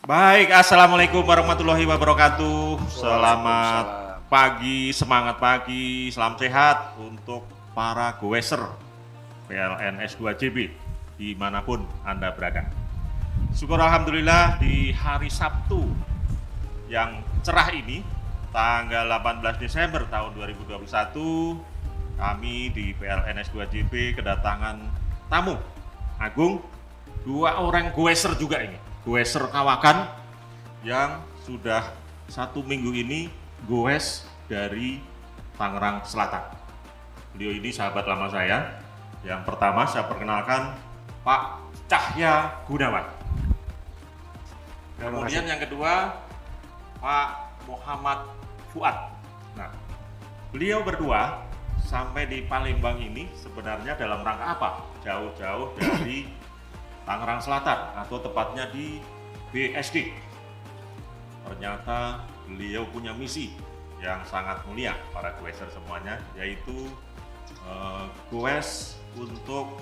Baik, Assalamualaikum warahmatullahi wabarakatuh. Selamat pagi, semangat pagi, salam sehat untuk para goeser PLN S2JB dimanapun Anda berada. Syukur Alhamdulillah di hari Sabtu yang cerah ini, tanggal 18 Desember tahun 2021, kami di PLN S2JB kedatangan tamu agung, dua orang goeser juga ini. Goeser Kawakan yang sudah 1 minggu ini goes dari Tangerang Selatan. Beliau ini sahabat lama saya. Yang pertama saya perkenalkan Pak Cahya Gunawan. Kemudian yang kedua Pak Muhammad Fuad. Nah, beliau berdua sampai di Palembang ini sebenarnya dalam rangka apa? Jauh-jauh dari Tangerang Selatan atau tepatnya di BSD. Ternyata beliau punya misi yang sangat mulia para goeser semuanya, yaitu goes untuk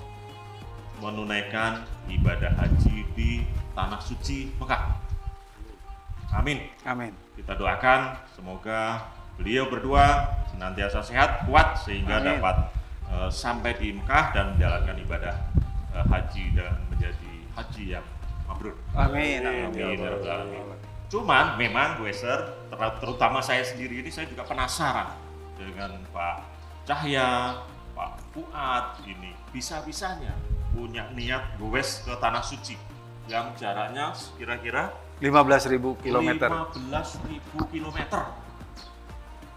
menunaikan ibadah haji di Tanah Suci Mekah. Amin. Amin. Kita doakan semoga beliau berdua senantiasa sehat, kuat sehingga Amin. dapat sampai di Mekah dan menjalankan ibadah haji dan menjadi haji yang mabrur. Amin. Amin. Cuman memang goeser, terutama saya sendiri ini, saya juga penasaran dengan Pak Cahya, Pak Fuad ini bisa-bisanya punya niat goes ke Tanah Suci yang jaraknya kira-kira 15.000 kilometer. 15.000 kilometer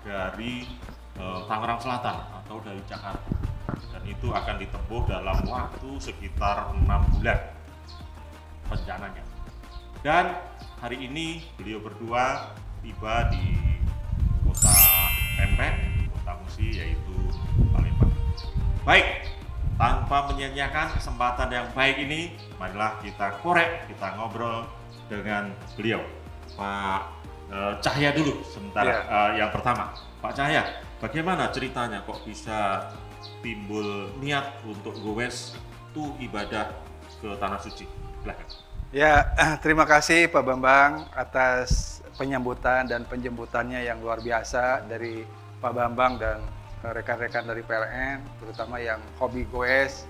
dari Tangerang Selatan atau dari Jakarta, dan itu akan ditempuh dalam waktu sekitar 6 bulan rencananya. Dan hari ini beliau berdua tiba di kota Pempek, kota Musi, yaitu Palembang. Baik, tanpa menyia-nyiakan kesempatan yang baik ini, marilah kita korek, kita ngobrol dengan beliau. Pak Cahya dulu sementara. Yang pertama, Pak Cahya, bagaimana ceritanya kok bisa timbul niat untuk goes tuh ibadah ke Tanah Suci? Silahkan. Ya, terima kasih Pak Bambang atas penyambutan dan penjemputannya yang luar biasa dari Pak Bambang dan rekan-rekan dari PLN, terutama yang hobi goes.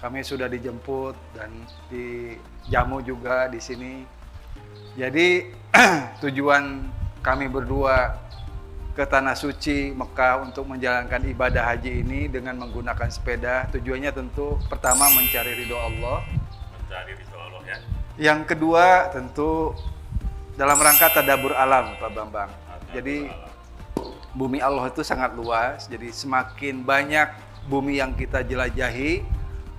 Kami sudah dijemput dan dijamu juga di sini. Jadi tujuan kami berdua ke Tanah Suci Mekah untuk menjalankan ibadah haji ini dengan menggunakan sepeda. Tujuannya tentu pertama mencari ridho Allah. Mencari ridho Allah ya. Yang kedua tentu dalam rangka tadabbur alam, Pak Bambang. Jadi bumi Allah itu sangat luas. Jadi semakin banyak bumi yang kita jelajahi,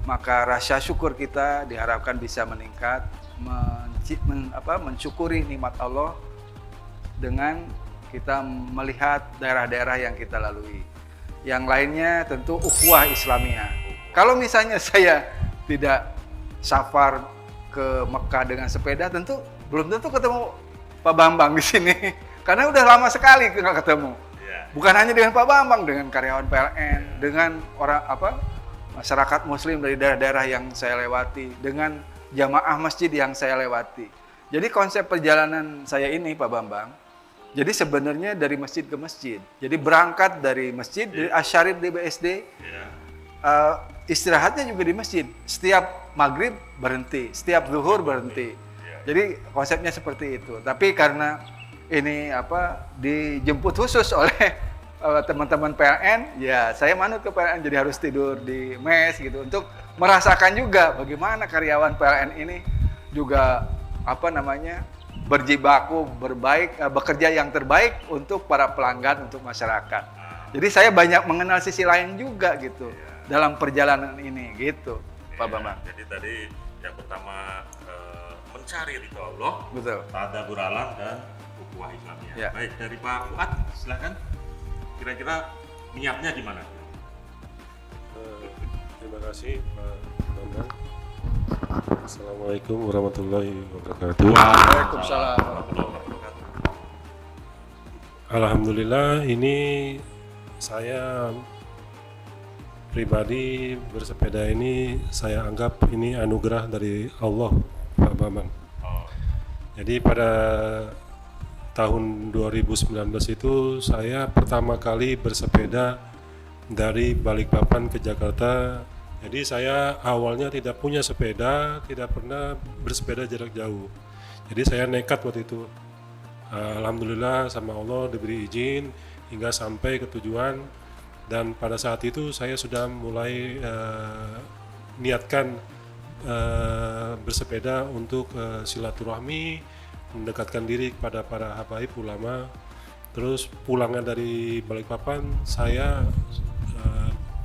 maka rasa syukur kita diharapkan bisa meningkat, mensyukuri nikmat Allah dengan kita melihat daerah-daerah yang kita lalui. Yang lainnya tentu ukhuwah Islamiyah. Kalau misalnya saya tidak safar ke Mekah dengan sepeda, tentu belum tentu ketemu Pak Bambang di sini. Karena udah lama sekali nggak ketemu. Bukan hanya dengan Pak Bambang, dengan karyawan PLN, dengan masyarakat Muslim dari daerah-daerah yang saya lewati, dengan jamaah masjid yang saya lewati. Jadi konsep perjalanan saya ini, Pak Bambang, jadi sebenarnya dari masjid ke masjid. Jadi berangkat dari masjid, dari Asyarif di BSD, istirahatnya juga di masjid. Setiap maghrib berhenti, setiap zuhur berhenti. Jadi konsepnya seperti itu. Tapi karena ini dijemput khusus oleh teman-teman PLN, ya saya manut ke PLN, jadi harus tidur di mes gitu untuk merasakan juga bagaimana karyawan PLN ini juga berjibaku bekerja yang terbaik untuk para pelanggan, untuk masyarakat. Jadi saya banyak mengenal sisi lain juga gitu dalam perjalanan ini gitu, Pak Bambang. Jadi tadi yang pertama mencari ridho Allah, Betul. tadabbur alam dan ukhuwah Islamiyah. Ya. Baik, dari Pak Fuad, silahkan. Kira-kira niatnya di mana? Terima kasih Pak Bambang. Assalamualaikum warahmatullahi wabarakatuh. Waalaikumsalam. Alhamdulillah, ini saya pribadi bersepeda ini saya anggap ini anugerah dari Allah, Pak Bambang. Jadi pada tahun 2019 itu saya pertama kali bersepeda dari Balikpapan ke Jakarta. Jadi saya awalnya tidak punya sepeda, tidak pernah bersepeda jarak jauh. Jadi saya nekat waktu itu. Alhamdulillah sama Allah diberi izin hingga sampai ke tujuan, dan pada saat itu saya sudah mulai niatkan bersepeda untuk silaturahmi, mendekatkan diri kepada para habaib ulama. Terus pulangnya dari Balikpapan saya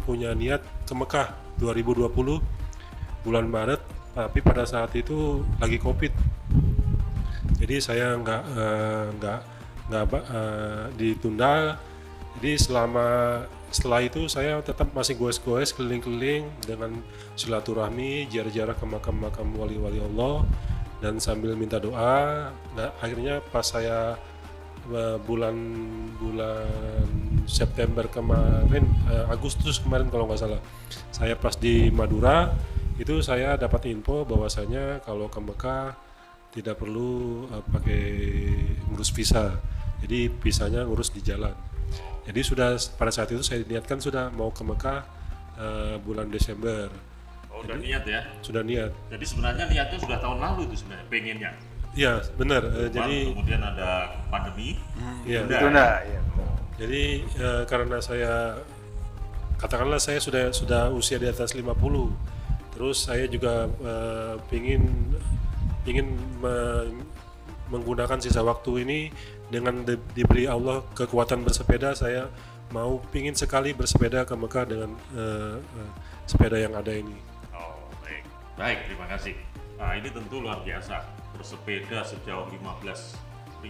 punya niat ke Mekah 2020 bulan Maret, tapi pada saat itu lagi Covid. Jadi saya nggak ditunda. Jadi setelah itu saya tetap masih goes-goes keliling-keliling dengan silaturahmi, ziarah-ziarah ke makam-makam wali-wali Allah dan sambil minta doa. Nah, akhirnya pas saya bulan September kemarin, Agustus kemarin kalau nggak salah, saya pas di Madura itu saya dapat info bahwasanya kalau ke Mekah tidak perlu pakai ngurus visa, jadi visanya ngurus di jalan. Jadi sudah pada saat itu saya niatkan sudah mau ke Mekah bulan Desember. Oh, udah niat ya? Sudah niat. Jadi sebenarnya niatnya sudah tahun lalu itu sebenarnya, pengennya. Iya benar. Jadi kemudian ada pandemi. Iya. Ditunda. Iya. Jadi karena saya katakanlah saya sudah usia di atas 50, terus saya juga ingin menggunakan sisa waktu ini dengan diberi Allah kekuatan bersepeda. Saya pingin sekali bersepeda ke Mekah dengan sepeda yang ada ini. Oh, baik, terima kasih. Nah, ini tentu luar biasa, bersepeda sejauh 15.000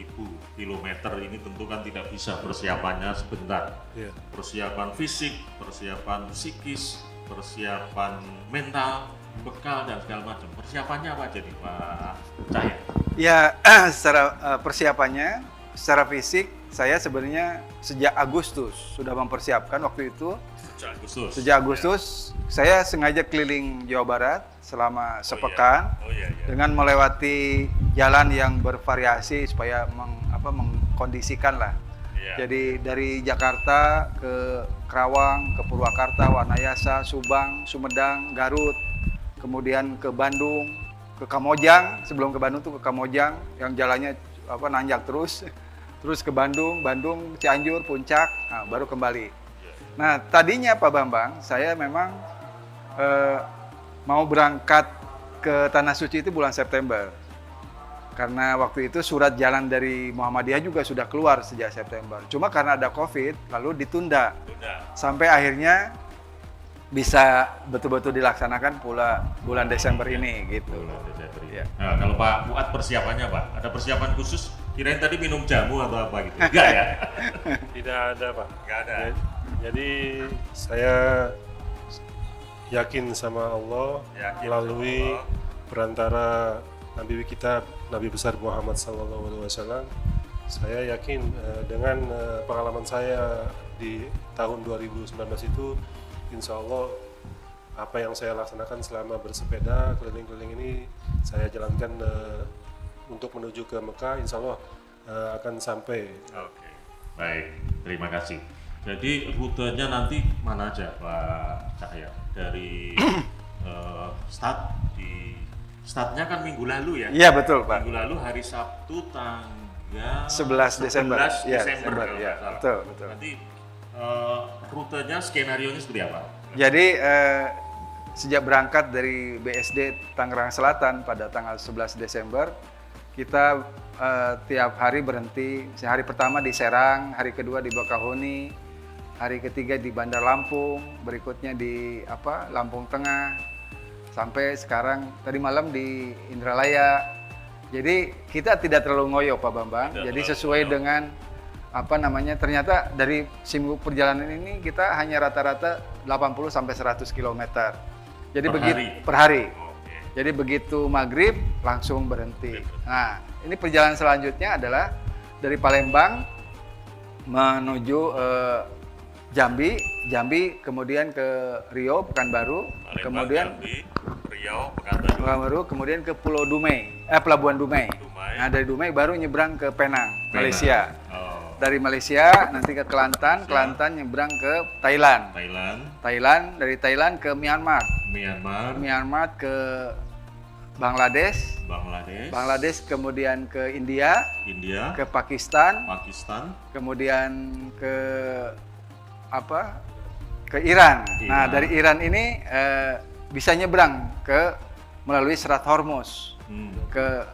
kilometer ini tentu kan tidak bisa persiapannya sebentar. Yeah. Persiapan fisik, persiapan psikis, persiapan mental, bekal dan segala macam. Persiapannya apa jadi Pak Cahya? Ya, secara persiapannya, secara fisik saya sebenarnya sejak Agustus sudah mempersiapkan waktu itu. Sejak Agustus saya sengaja keliling Jawa Barat selama sepekan dengan melewati jalan yang bervariasi supaya mengkondisikan lah. Jadi dari Jakarta ke Kerawang, ke Purwakarta, Wanayasa, Subang, Sumedang, Garut, kemudian ke Bandung, ke Kamojang. Sebelum ke Bandung tuh ke Kamojang yang jalannya nanjak terus ke Bandung, Cianjur, Puncak, baru kembali. Nah, tadinya Pak Bambang, saya memang mau berangkat ke Tanah Suci itu bulan September. Karena waktu itu surat jalan dari Muhammadiyah juga sudah keluar sejak September. Cuma karena ada COVID, lalu ditunda. Sampai akhirnya bisa betul-betul dilaksanakan pula bulan Desember ini gitu. Ya. Nah, kalau Pak Fuad persiapannya Pak, ada persiapan khusus? Kirain tadi minum jamu atau apa gitu? Enggak ya? Tidak ada Pak. Enggak ada. Jadi saya yakin sama Allah melalui perantara Nabi kita, Nabi besar Muhammad SAW. Saya yakin dengan pengalaman saya di tahun 2019 itu, insya Allah apa yang saya laksanakan selama bersepeda keliling-keliling ini saya jalankan untuk menuju ke Mekah, insya Allah akan sampai. Oke, baik, terima kasih. Jadi rutenya nanti mana aja Pak Cahya? Dari startnya kan minggu lalu ya? Iya betul Pak. Minggu lalu hari Sabtu tanggal 11 Desember. 11 Desember Ya, betul. Nanti rutenya, skenario-nya seperti apa? Jadi sejak berangkat dari BSD Tangerang Selatan pada tanggal 11 Desember, kita tiap hari berhenti. Hari pertama di Serang, hari kedua di Bakahuni, hari ketiga di Bandar Lampung, berikutnya di Lampung Tengah, sampai sekarang tadi malam di Indralaya. Jadi kita tidak terlalu ngoyo Pak Bambang. Jadi sesuai dengan ternyata dari seminggu perjalanan ini kita hanya rata-rata 80 sampai 100 km. Jadi per hari. Jadi begitu maghrib langsung berhenti. Nah, ini perjalanan selanjutnya adalah dari Palembang menuju Jambi, kemudian ke Riau, Pekanbaru, Palembang, kemudian Jambi, Riau, Pekanbaru. Pekanbaru, kemudian ke Pulau Dumai, Pelabuhan Dumai. Dumai. Nah, dari Dumai baru nyebrang ke Penang, Malaysia. Oh, Dari Malaysia nanti ke Kelantan, Kelantan nyebrang ke Thailand. Dari Thailand ke Myanmar. Myanmar ke Bangladesh kemudian ke India, ke Pakistan, kemudian ke Iran. Nah, dari Iran ini bisa nyebrang melalui Selat Hormuz ke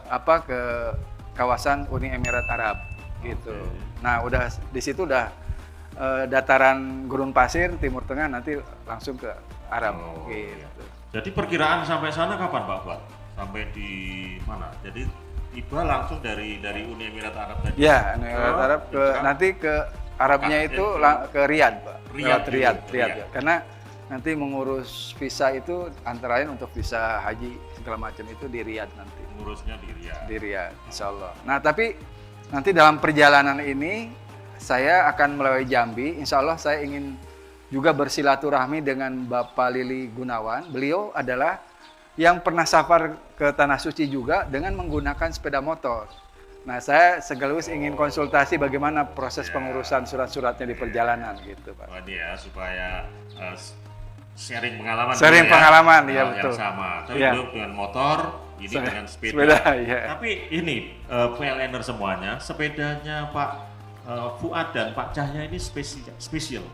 kawasan Uni Emirat Arab gitu. Nah, udah di situ udah dataran gurun pasir Timur Tengah, nanti langsung ke Arab gitu. Jadi perkiraan sampai sana kapan Pak Fuad? Sampai di mana? Jadi tiba langsung dari Uni Emirat Arab tadi. Ya, Uni Emirat Arab nanti ke Arabnya itu ke Riyadh, Pak. Riyadh. Ya. Karena nanti mengurus visa itu antara lain untuk visa haji segala macam itu di Riyadh nanti. Ngurusnya di Riyadh. Di Riyadh, insya Allah. Nah, tapi nanti dalam perjalanan ini saya akan melalui Jambi. Insya Allah saya ingin juga bersilaturahmi dengan Bapak Lili Gunawan. Beliau adalah yang pernah safar ke Tanah Suci juga dengan menggunakan sepeda motor. Nah, saya sekaligus ingin konsultasi bagaimana proses pengurusan surat-suratnya di perjalanan gitu, Pak. Ini ya, supaya sharing pengalaman. Sharing pengalaman, ya betul. Yang sama. Tapi belum dengan motor, ini dengan sepeda. Ya. Tapi ini PLN-er semuanya, sepedanya Pak Fuad dan Pak Cahya ini spesial.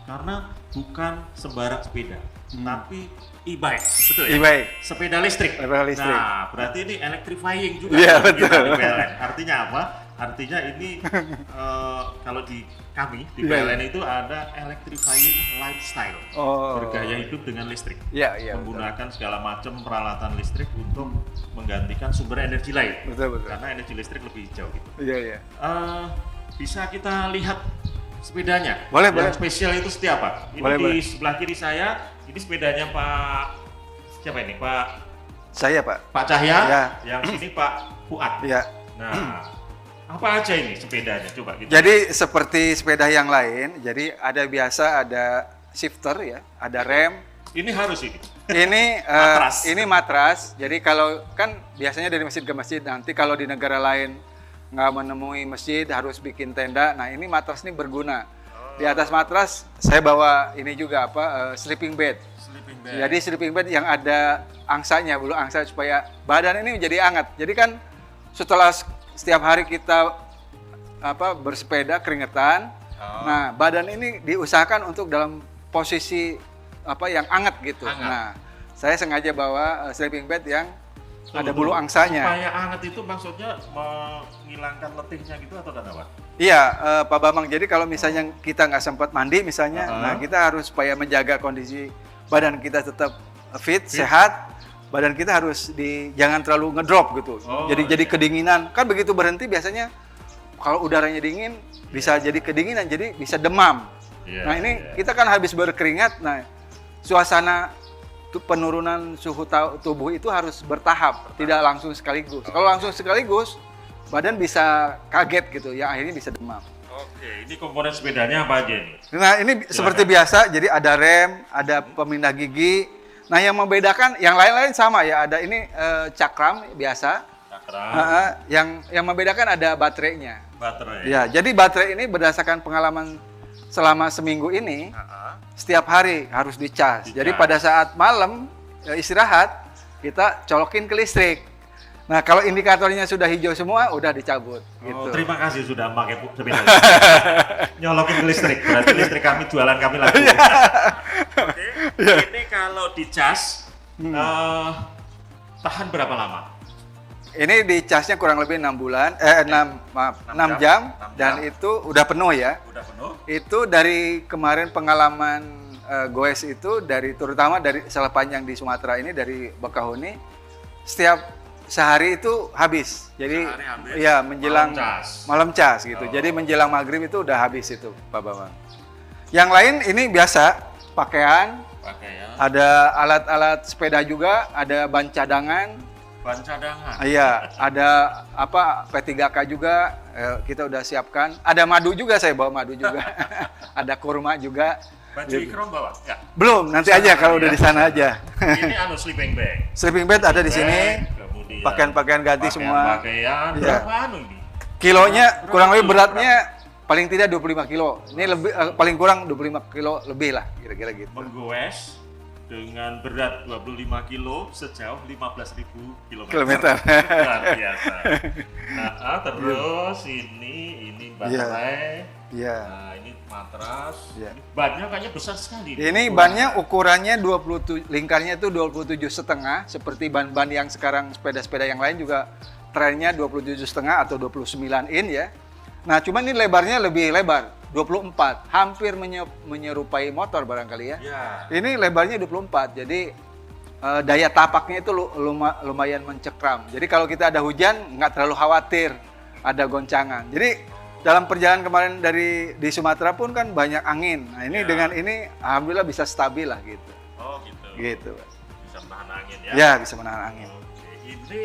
Karena bukan sembarang sepeda, tapi e-bike, betul ya? E-bike. Sepeda listrik. Nah, berarti ini electrifying juga. Iya, betul. Di PLN. Artinya apa? Artinya ini kalau di kami di PLN itu ada electrifying lifestyle. Bergaya hidup dengan listrik. Iya, menggunakan segala macam peralatan listrik untuk menggantikan sumber energi lain. Betul. Karena energi listrik lebih hijau gitu. Iya. Bisa kita lihat sepedanya. Boleh. Spesial itu seperti apa? Ini di sebelah kiri saya, ini sepedanya Pak siapa ini? Saya, Pak. Pak Cahya. Ya. Yang ini Pak Fuad. Ya. Nah, apa aja ini sepedanya? Coba kita. Jadi seperti sepeda yang lain, jadi ada shifter ya, ada rem. Ini harus ini. Ini matras. Ini matras. Jadi kalau kan biasanya dari masjid ke masjid, nanti kalau di negara lain nggak menemui masjid harus bikin tenda. Nah, ini matras ini berguna. Di atas matras saya bawa ini juga sleeping bed. Jadi sleeping bed yang ada angsanya, bulu angsa supaya badan ini menjadi hangat. Jadi kan setelah setiap hari kita bersepeda keringetan, nah badan ini diusahakan untuk dalam posisi yang hangat gitu. Nah, saya sengaja bawa sleeping bed yang ada bulu angsanya. Supaya hangat itu maksudnya menghilangkan letihnya gitu atau apa? Iya, Pak Bambang. Jadi kalau misalnya kita nggak sempat mandi misalnya, nah kita harus supaya menjaga kondisi badan kita tetap fit, sehat. Badan kita harus jangan terlalu ngedrop gitu. Jadi kedinginan. Kan begitu berhenti biasanya kalau udaranya dingin bisa jadi kedinginan, jadi bisa demam. Nah, ini kita kan habis berkeringat. Nah, suasana penurunan suhu tubuh itu harus bertahap, tidak langsung sekaligus. Kalau langsung sekaligus, badan bisa kaget gitu, ya akhirnya bisa demam. Oke, ini komponen sepedanya apa aja nih? Nah, ini seperti biasa, jadi ada rem, ada pemindah gigi. Nah, yang membedakan, yang lain-lain sama ya, ada ini cakram biasa. Yang membedakan ada baterainya. Ya, jadi baterai ini berdasarkan pengalaman selama seminggu ini, setiap hari harus dicas. Jadi pada saat malam istirahat, kita colokin ke listrik. Nah, kalau indikatornya sudah hijau semua, udah dicabut. Gitu. Terima kasih sudah pakai sepeda. Nyolokin ke listrik, berarti listrik kami jualan kami lagi. Oke, ini kalau dicas, tahan berapa lama? Ini dicasnya kurang lebih 6 bulan, 6 jam, dan itu udah penuh ya. Udah penuh? Itu dari kemarin pengalaman goes itu, terutama dari sepanjang di Sumatera ini, dari Bakahuni, setiap sehari itu habis. Jadi ya menjelang malam cas gitu. Jadi menjelang maghrib itu udah habis itu, Pak Bambang. Yang lain ini biasa pakaian. Ada alat-alat sepeda juga, ada ban cadangan. ban cadangan. Iya, ada apa P3K juga kita udah siapkan. Ada madu juga, saya bawa madu juga. Ada kurma juga. Baju ikram bawa? Ya. Belum, nanti aja kalau udah di sana aja. Ini sleeping bag. Sleeping bed ada di sini. Kemudian Pakaian-pakaian ganti semua. Pakaian. Iya. Berapa ini? Kilonya kurang lebih beratnya paling tidak 25 kilo. Ini lebih paling kurang 25 kilo lebih lah kira-kira gitu. Menggoes dengan berat 25 kilo sejauh 15.000 Kilometer. Luar biasa. Terus ini baterai. Iya. Nah, ini matras. Iya. Ini bannya kayaknya besar sekali. Ini bannya ukurannya 27, lingkarnya itu 27,5 seperti ban-ban yang sekarang sepeda-sepeda yang lain juga trennya 27,5 atau 29 in ya. Nah, cuman ini lebarnya lebih lebar, 24, hampir menyerupai motor barangkali ya. Ya. Ini lebarnya 24, jadi daya tapaknya itu lumayan mencekram. Jadi kalau kita ada hujan, nggak terlalu khawatir ada goncangan. Jadi dalam perjalanan kemarin di Sumatera pun kan banyak angin. Nah ini dengan ini alhamdulillah bisa stabil lah gitu. Oh gitu. Gitu. Bisa menahan angin ya? Ya bisa menahan angin. Oke. Ini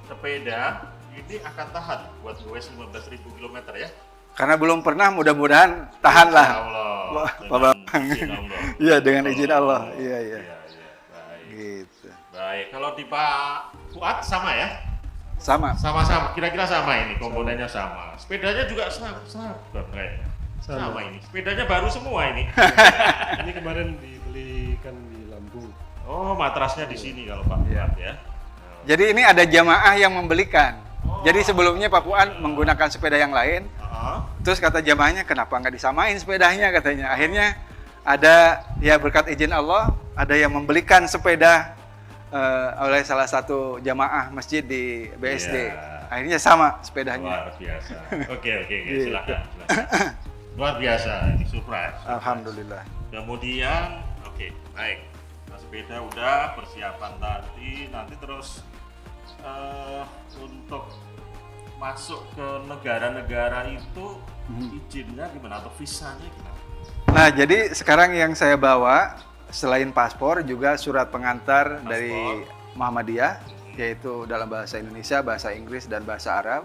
sepeda ini akan tahan buat goes 15.000 km ya? Karena belum pernah, mudah-mudahan tahan lah. Insya Allah. Pak Bambang. Izin Allah. Iya dengan izin Allah. Iya. Iya. Baik. Gitu. Baik. Kalau di Pak Fuad sama ya? Sama. Sama-sama. Kira-kira sama ini komponennya sama. Sepedanya juga sama kayaknya. Sama ini. Sepedanya baru semua ini. Ini kemarin dibelikan di Lampung. Oh, matrasnya di sini kalau Pak Fuad ya. Jadi ini ada jamaah yang membelikan. Jadi sebelumnya Pak Fuad menggunakan sepeda yang lain. Terus kata jamaahnya, kenapa nggak disamain sepedanya katanya. Akhirnya ada ya berkat izin Allah, ada yang membelikan sepeda oleh salah satu jamaah masjid di BSD. Iya. Akhirnya sama sepedanya. Luar biasa. Oke, silakan. Luar biasa, ini surprise. Alhamdulillah. Kemudian, baik. Nah, sepeda udah, persiapan tadi, nanti terus untuk masuk ke negara-negara itu izinnya gimana atau visanya gimana? Nah, jadi sekarang yang saya bawa selain paspor juga surat pengantar dari Muhammadiyah, yaitu dalam bahasa Indonesia, bahasa Inggris, dan bahasa Arab.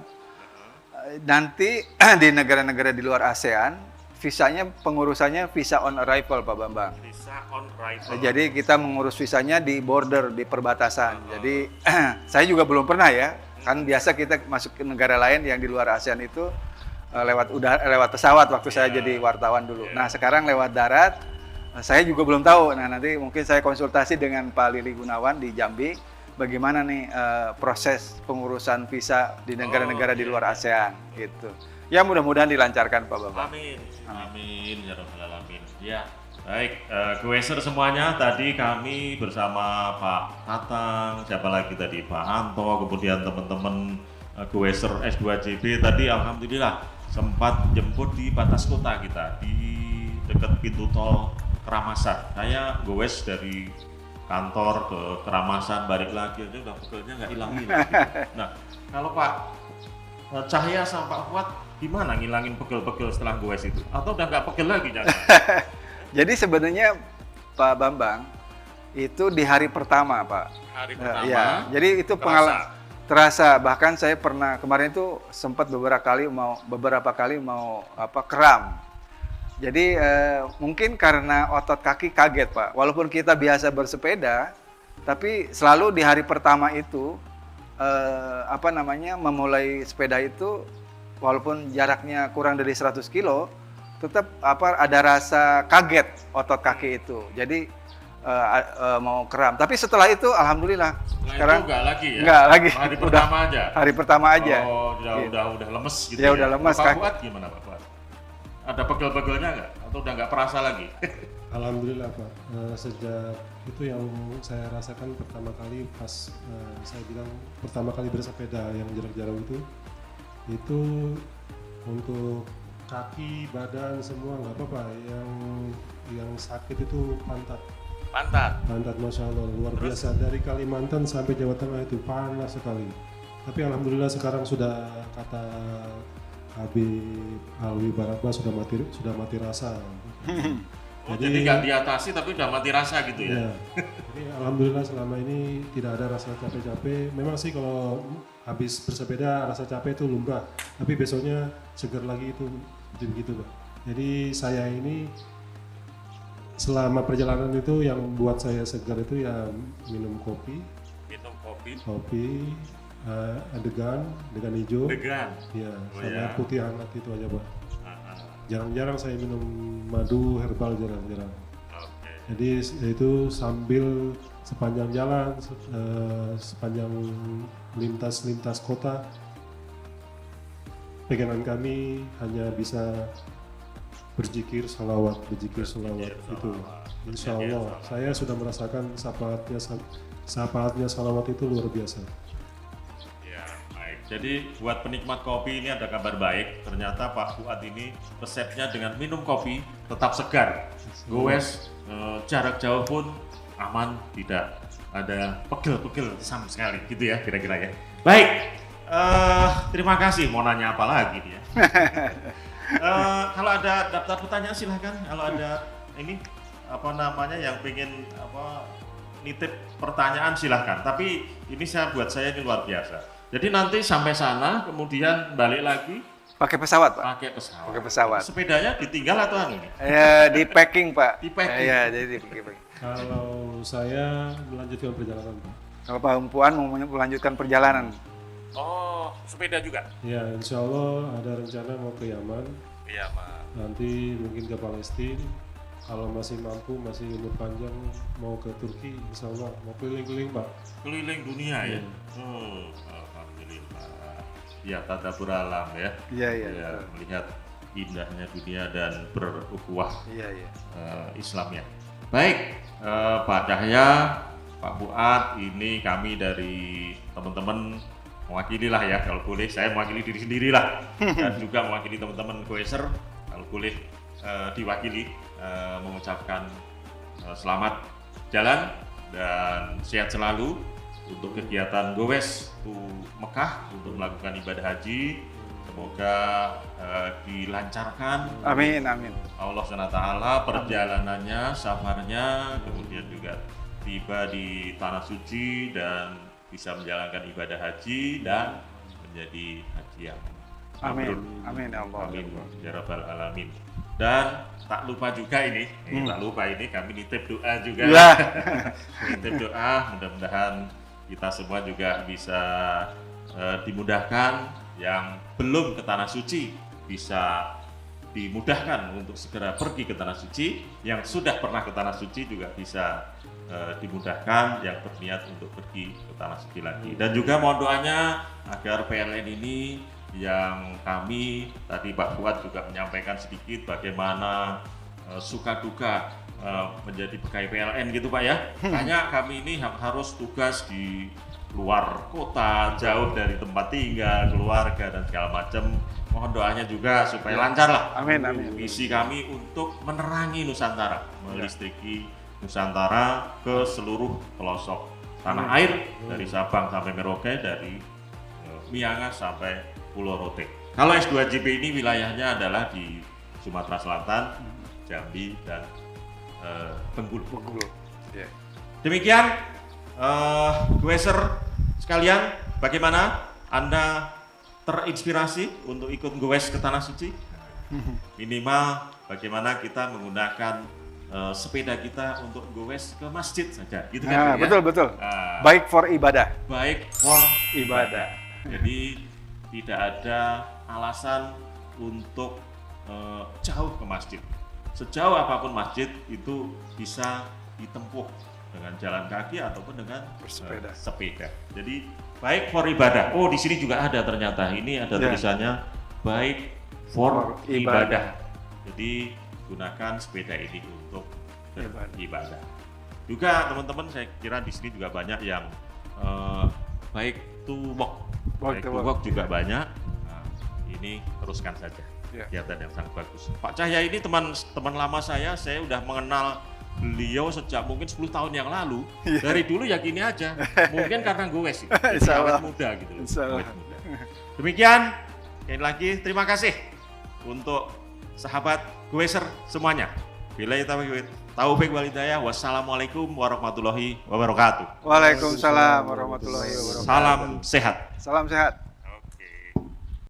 Nanti di negara-negara di luar ASEAN, visanya pengurusannya visa on arrival, Pak Bambang. Visa on arrival. Jadi kita mengurus visanya di border, di perbatasan. Jadi saya juga belum pernah ya. Kan biasa kita masuk ke negara lain yang di luar ASEAN itu lewat pesawat waktu saya jadi wartawan dulu. Nah sekarang lewat darat, saya juga belum tahu. Nah nanti mungkin saya konsultasi dengan Pak Lili Gunawan di Jambi, bagaimana nih proses pengurusan visa di negara-negara di luar ASEAN gitu. Ya mudah-mudahan dilancarkan Pak Bapak. Amin ya rabbal alamin. Ya. Baik, goeser semuanya, tadi kami bersama Pak Tatang, siapa lagi tadi, Pak Anto, kemudian teman-teman goeser S2JB tadi alhamdulillah sempat jemput di batas kota kita, di dekat pintu tol Keramasan. Saya goes dari kantor ke Keramasan, balik lagi aja udah pegelnya nggak hilang-hilang gitu. Nah, kalau Pak Cahya sama Pak Fuad gimana ngilangin pegel-pegel setelah goes itu? Atau udah nggak pegel lagi jangan? Jadi sebenarnya Pak Bambang itu di hari pertama Pak. Hari pertama. Ya, jadi itu pengalaman terasa. Bahkan saya pernah kemarin itu sempat beberapa kali mau kram. Jadi mungkin karena otot kaki kaget Pak. Walaupun kita biasa bersepeda, tapi selalu di hari pertama itu memulai sepeda itu walaupun jaraknya kurang dari 100 kilo. Tetap ada rasa kaget otot kaki itu. Jadi mau kram. Tapi setelah itu alhamdulillah sekarang enggak lagi ya. Enggak lagi. Hari pertama aja. Hari pertama aja. Oh, gitu. udah lemes gitu. Ya udah lemes. Pak Fuad gimana Pak Fuad? Ada pegel-pegelnya enggak? Atau udah enggak perasa lagi? Alhamdulillah Pak. Sejak itu yang saya rasakan pertama kali pas saya bilang pertama kali bersepeda yang jarak jauh itu untuk kaki, badan semua nggak apa-apa. Yang sakit itu pantat, Masya Allah, luar biasa. Dari Kalimantan sampai Jawa Tengah itu panas sekali. Tapi alhamdulillah sekarang sudah kata Habib Alwi Baratma sudah mati rasa. Oh, jadi nggak diatasi tapi udah mati rasa gitu ya? Ya. Jadi alhamdulillah selama ini tidak ada rasa capek-capek. Memang sih kalau habis bersepeda rasa capek itu lumrah, tapi besoknya segar lagi itu begitu Pak. Jadi saya ini selama perjalanan itu yang buat saya segar itu ya minum kopi, degan hijau, ya, sama putih hangat itu aja Pak. Jarang-jarang saya minum madu herbal, jarang-jarang. Jadi itu sambil sepanjang jalan, sepanjang lintas kota, pegangan kami hanya bisa berzikir salawat itu. Insya Allah, saya sudah merasakan syafaatnya salawat itu luar biasa. Ya, baik. Jadi buat penikmat kopi ini ada kabar baik. Ternyata Pak Fuad ini resepnya dengan minum kopi tetap segar. Goes jarak jauh pun aman, tidak ada pegel-pegel sama sekali gitu ya kira-kira ya. Baik, terima kasih. Mau nanya apa lagi dia? Kalau ada daftar pertanyaan silahkan. Kalau ada ini apa namanya yang pengen nitip pertanyaan silahkan. Tapi ini buat saya ini luar biasa. Jadi nanti sampai sana kemudian balik lagi pakai pesawat Pak. Pakai pesawat. Sepedanya ditinggal atau ini? Di packing Pak. Di packing. Iya, jadi di packing. Kalau saya melanjutkan perjalanan Pak. Kalau Pak Empuan mau melanjutkan perjalanan. Oh, sepeda juga? Ya, insya Allah ada rencana mau ke Yaman. Iya, Pak. Nanti mungkin ke Palestina. Kalau masih mampu, masih umur panjang, mau ke Turki, insya Allah mau keliling-keliling Pak. Keliling dunia ya? Alhamdulillah. Ya, tadabbur alam ya. Iya. Melihat indahnya dunia dan berukhuwah Islam ya. Baik, Pak Cahya, Pak Fuad, ini kami dari teman-teman mewakili lah ya, kalau boleh saya mewakili diri sendiri lah dan juga mewakili teman-teman Goeser, kalau boleh diwakili mengucapkan selamat jalan dan sehat selalu untuk kegiatan Goes to Mekah untuk melakukan ibadah haji. Semoga dilancarkan. Amin. Allah SWT perjalanannya, safarnya, kemudian juga tiba di tanah suci dan bisa menjalankan ibadah haji dan menjadi haji yang mabrur. Amin Ya Rabbal Alamin. Dan tak lupa juga ini kami nitip doa juga. Nitip doa, mudah-mudahan kita semua juga bisa dimudahkan, yang belum ke tanah suci bisa dimudahkan untuk segera pergi ke tanah suci, yang sudah pernah ke tanah suci juga bisa dimudahkan yang berniat untuk pergi ke tanah suci lagi. Dan juga mohon doanya agar PLN ini yang kami tadi Pak Fuad juga menyampaikan sedikit bagaimana suka duka menjadi pegawai PLN gitu Pak ya. Hanya kami ini harus tugas di luar kota, jauh dari tempat tinggal, keluarga dan segala macam. Mohon doanya juga supaya lancar lah. Amin. Misi kami untuk menerangi Nusantara, melistriki Nusantara ke seluruh pelosok tanah air, dari Sabang sampai Merauke, dari Miangas sampai Pulau Rote. Kalau S2JB ini wilayahnya adalah di Sumatera Selatan, Jambi dan Bengkulu. Demikian Goeser sekalian, bagaimana Anda terinspirasi untuk ikut goes ke tanah suci? Minimal bagaimana kita menggunakan sepeda kita untuk goes ke masjid saja, gitu kan? Betul. Baik for ibadah. Jadi tidak ada alasan untuk jauh ke masjid. Sejauh apapun masjid itu bisa ditempuh dengan jalan kaki ataupun dengan sepeda. Jadi baik for ibadah. Oh, di sini juga ada ternyata. Ini ada tulisannya baik for ibadah. Jadi gunakan sepeda ini untuk beribadah. Juga teman-teman, saya kira di sini juga banyak yang baik to walk. Baik to walk juga banyak. Nah, ini teruskan saja. Kegiatan yang sangat bagus. Pak Cahya ini teman lama saya udah mengenal beliau sejak mungkin 10 tahun yang lalu. Dari dulu ya gini aja. Mungkin karena goes sih. Awet muda gitu loh. Demikian, sekali lagi terima kasih untuk sahabat Goeser semuanya. Billahi taufiq wal hidayah. Wassalamualaikum warahmatullahi wabarakatuh. Waalaikumsalam warahmatullahi wabarakatuh. Salam sehat. Salam sehat.